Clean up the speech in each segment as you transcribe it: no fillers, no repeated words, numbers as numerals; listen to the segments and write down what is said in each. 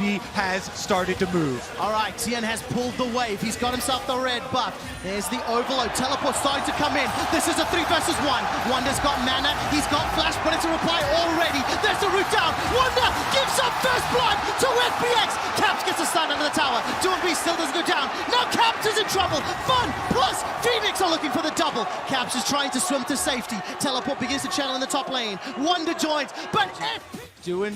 B has started to move. All right, Tian has pulled the wave. He's got himself the red buff. There's the overload. Teleport starting to come in. This is a 3 versus 1. Wonder's got mana. He's got flash, but it's a reply already. There's the root down. Wonder gives up first blood to FPX. Caps gets a stun under the tower. B still doesn't go down. Now Caps is in trouble. FunPlus Phoenix are looking for the double. Caps is trying to swim to safety. Teleport begins to channel in the top lane. Wonder joins, but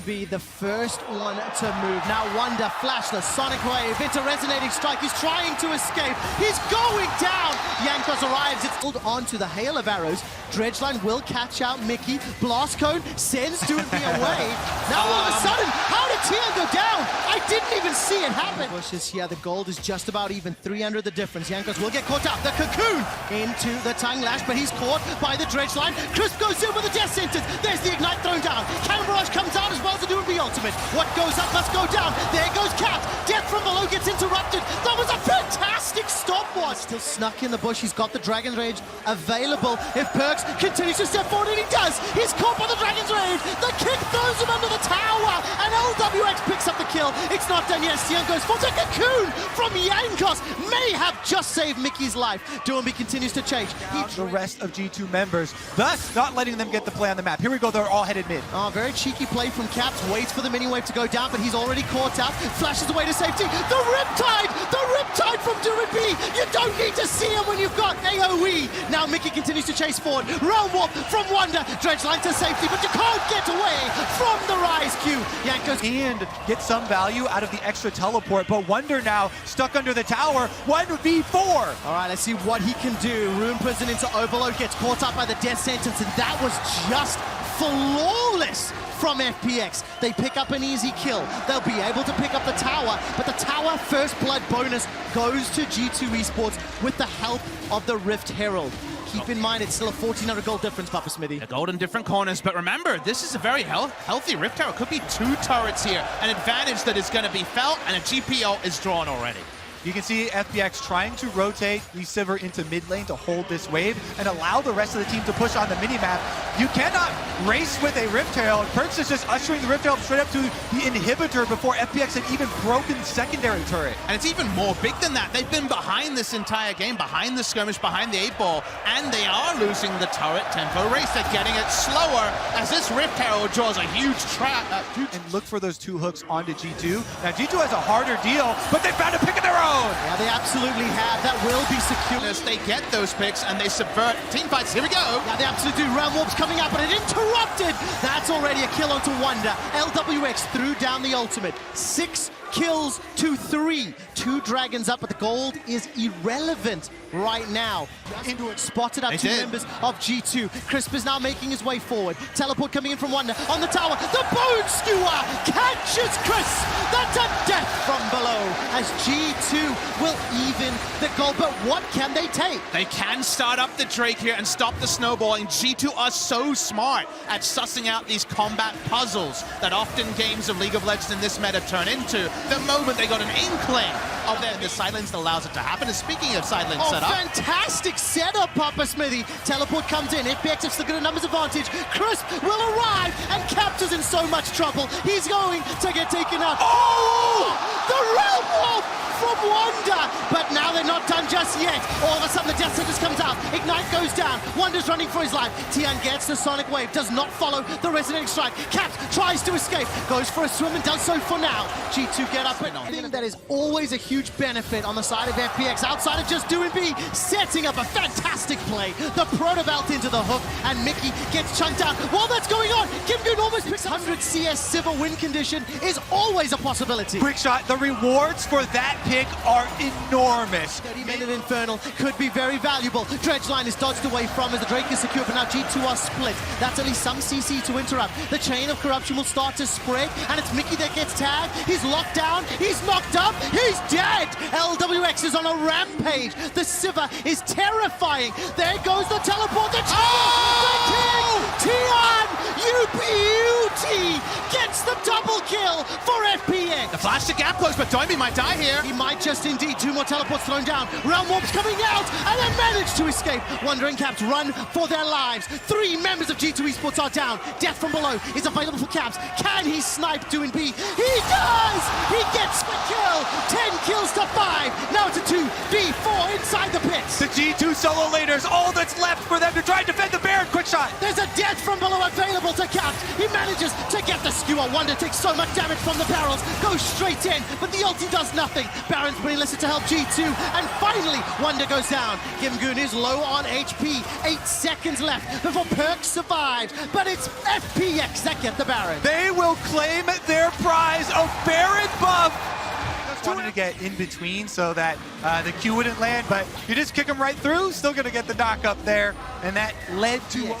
B, the first one to move. Now Wonder, flashless, Sonic Wave into Resonating Strike. He's trying to escape. He's going down. Yankos arrives. It's pulled onto the hail of arrows. Dredgeline will catch out Mickey. Blast Cone sends B away. Now all of a sudden, how did Tian go down? I didn't even see it happen. Bushes here. The gold is just about even. 300 the difference. Yankos will get caught out. The Cocoon into the Tongue Lash, but he's caught by the Dredgeline. Crisp goes in with the Death Sentence. There's the Ignite thrown down. Cannon Barrage comes out as well as the B ultimate. What goes up must go down. There goes Caps. Death from below gets interrupted. That was a fantastic stopwatch. Still snuck in the bush. He's got the Dragon's Rage available. If Perks continues to step forward, and he does. He's caught by the Dragon's Rage. The kick throws him under the tower, and LWX picks up the kill. It's not done yet. Tian goes for the Cocoon from Yankos. May have just saved Mickey's life. B continues to change. The rest of G2 members, thus not letting them get the play on the map. Here we go. They're all headed mid. Very cheeky play from Caps. Waits for the mini wave to go down, but he's already caught out. Flashes away to safety. The Riptide! The Riptide from B. You don't need to see him when you've got AoE. Now Mickey continues to chase forward. Realm Warp from Wonder. Dredgeline to safety, but you can't get away from the Rise Q. Yankos And get some value out of the extra teleport, but Wonder now stuck under the tower. 1v4. All right, let's see what he can do. Rune Prison into Overload, gets caught up by the Death Sentence, and that was just flawless from FPX. They pick up an easy kill. They'll be able to pick up the tower, but the tower first blood bonus goes to G2 Esports with the help of the Rift Herald. Keep in mind, it's still a 1,400 gold difference, Papa Smithy. The gold in different corners, but remember, this is a very healthy Rift Tower. Could be 2 turrets here. An advantage that is going to be felt, and a GPO is drawn already. You can see FPX trying to rotate Sivir into mid lane to hold this wave and allow the rest of the team to push on the minimap. You cannot race with a Rift Herald. Perks is just ushering the Rift Herald straight up to the inhibitor before FPX had even broken the secondary turret. And it's even more big than that. They've been behind this entire game, behind the skirmish, behind the 8-ball, and they are losing the turret tempo race. They're getting it slower as this Rift Herald draws a huge trap. And look for those 2 hooks onto G2. Now G2 has a harder deal, but they found a pick of their own. Yeah, they absolutely have. That will be secure. They get those picks and they subvert team fights. Here we go. Yeah, they absolutely do. Realm Warp's coming out, but it interrupted. That's already a kill onto Wonder. LWX threw down the ultimate. 6 kills to 3. 2 dragons up, but the gold is irrelevant right now. Spotted up 2 members of G2. Crisp is now making his way forward. Teleport coming in from Wonder on the tower. The Bone Skewer catches Crisp. That's a death from below as G2 will even the goal. But what can they take? They can start up the Drake here and stop the snowballing. G2 are so smart at sussing out these combat puzzles that often games of League of Legends in this meta turn into. The moment they got an inkling of the silence that allows it to happen. And speaking of silence setup. Fantastic setup, Papa Smithy. Teleport comes in. FPX have still got a numbers advantage. Crisp will arrive, and Caps is in so much trouble. He's going to get taken out. Oh! The Realm Wolf from Wonder! But now they're not done just yet. All of a sudden, the Death Sentence comes out. Ignite goes down. Wonder's running for his life. Tian gets the Sonic Wave. Does not follow the Resonating Strike. Caps tries to escape. Goes for a swim and does so for now. G2 get up. But I think that is always a huge benefit on the side of FPX. Outside of just B, setting up a fantastic play. The Proto Belt into the hook, and Mickey gets chunked out. While that's going on, Kim Goon almost picks 100 CS Civil win condition is always a possibility. Quick shot. The rewards for that pick are enormous. 30-minute Infernal could be very valuable. Dredgeline is dodged away from as the Drake is secure, but now G2 are split. That's at least some CC to interrupt. The chain of corruption will start to spread, and it's Mickey that gets tagged. He's locked down. He's knocked up. He's dead. LWX is on a rampage. The Sivir is terrifying. There goes the teleport. The King! Tian, you beauty! Gets the double kill for FPX. The flash to gap close, but Doinby might die here. He might just indeed. 2 more teleports thrown down. Realm Warp's coming out, and they manage to escape. Wandering Caps run for their lives. 3 members of G2 Esports are down. Death from below is available for Caps. Can he snipe Doinby? He does! He two solo laners, all that's left for them to try and defend the Baron. Quick shot. There's a death from below available to Caps. He manages to get the skewer. Wonder takes so much damage from the barrels, goes straight in, but the ulti does nothing. Baron's been enlisted to help G2, and finally, Wonder goes down. Gimgoon is low on HP. 8 seconds left before Perk survives, but it's FPX that get the Baron. They will claim their prize of Baron buff. Just wanted to get in between so that the Q wouldn't land, but you just kick him right through, still gonna get the knock up there, and that led to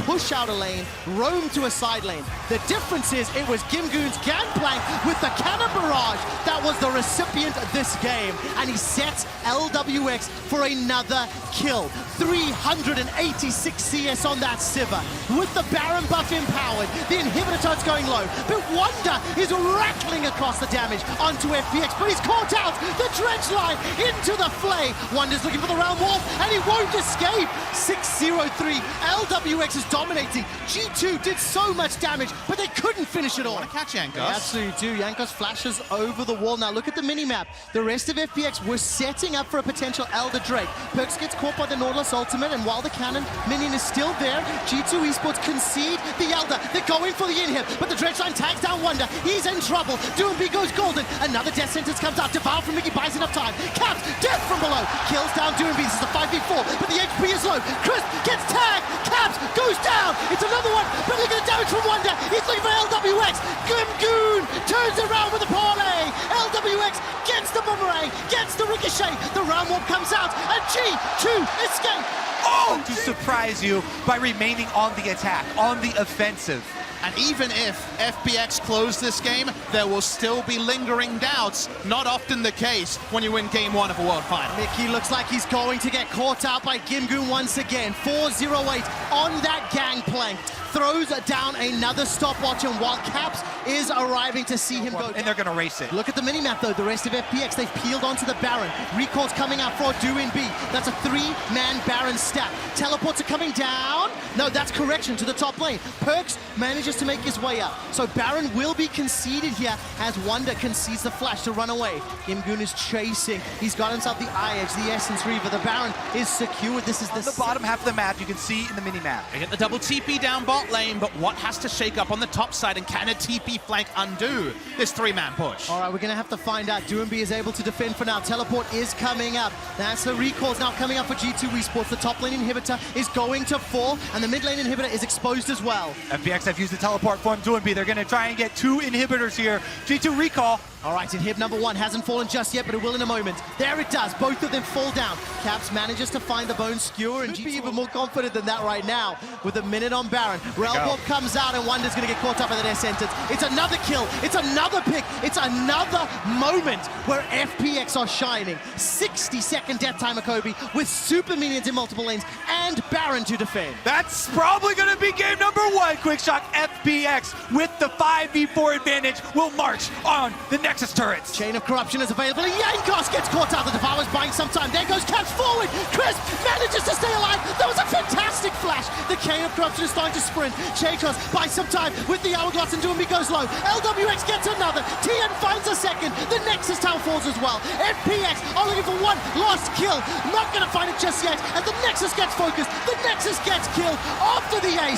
push out a lane, roam to a side lane. The difference is it was Gimgoon's gangplank with the cannon barrage that was the recipient of this game, and he sets LWX for another kill. 386 CS on that Sivir. With the Baron buff empowered, the inhibitor turret's going low, but Wonder is rattling across the damage onto FPX, but he's caught out. The dredge line into the flay. Wonder's looking for the round wall, and he won't escape. 6-0-3. LWX is dominating. G2 did so much damage, but they couldn't finish it all. Want to catch Jankos? They absolutely do. Jankos flashes over the wall. Now look at the mini-map. The rest of FPX were setting up for a potential Elder Drake. Perks gets caught by the Nautilus ultimate, and while the cannon minion is still there, G2 Esports concede the Elder. They're going for the inhib, but the dredge line tags down Wonder. He's in trouble. Doomby goes golden. Another death sentence comes out. Devour from Mickey buys enough time. Caps, death from below. Kills down Doomby. This is a 5v4, but the HP is low. Crisp gets tagged. Caps goes down. It's another one, but look at the damage from Wonder. He's looking for LWX. Gimgoon turns around with a parlay. LWX gets the boomerang, gets the ricochet. The round warp comes out, and G2 escape. Oh, to surprise you by remaining on the attack, on the offensive. And even if FPX close this game, there will still be lingering doubts. Not often the case when you win game 1 of a World Final. Mickey looks like he's going to get caught out by Gimgoon once again. 4-0-8 on that gangplank. Throws down another stopwatch, and while Caps is arriving to see him go down. And they're gonna race it. Look at the minimap though, the rest of FPX, they've peeled onto the Baron. Recall's coming out for Doin B. That's a 3-man Baron stack. Teleports are coming down. No, that's correction to the top lane. Perks manages to make his way up. So Baron will be conceded here as Wonder concedes the flash to run away. Gimgoon is chasing. He's got himself the eye edge, the Essence Reaver. The Baron is secured. This is On the bottom half of the map, you can see in the mini-map. They get the double TP down bot lane, but what has to shake up on the top side, and can a TP flank undo this 3-man push? All right, we're going to have to find out. Doomby is able to defend for now. Teleport is coming up. That's the recalls now coming up for G2 Esports. The top lane inhibitor is going to fall, and the mid lane inhibitor is exposed as well. FPX have used the teleport form Doomby. They're gonna try and get 2 inhibitors here. G2 recall. All right, inhib number 1 hasn't fallen just yet, but it will in a moment. There it does. Both of them fall down. Caps manages to find the bone skewer, and G2 be even more confident than that right now with a minute on Baron. Realm comes out, and Wonder's going to get caught up by the death sentence. It's another kill. It's another pick. It's another moment where FPX are shining. 60-second death timer, Kobe, with super minions in multiple lanes and Baron to defend. That's probably gonna be game number 1. Quick shot. FPX with the 5v4 advantage will march on the Nexus turrets. Chain of Corruption is available, and Jankos gets caught out. The Devour's buying some time. There goes Caps forward. Crisp manages to stay alive. That was a fantastic flash. The Chain of Corruption is starting to sprint. Jankos buys some time with the Hourglass, and Doomby goes low. LWX gets another. TN finds a second. The Nexus tower falls as well. FPX are looking for one last kill. Not going to find it just yet, and the Nexus gets focused. The Nexus gets killed after the ace.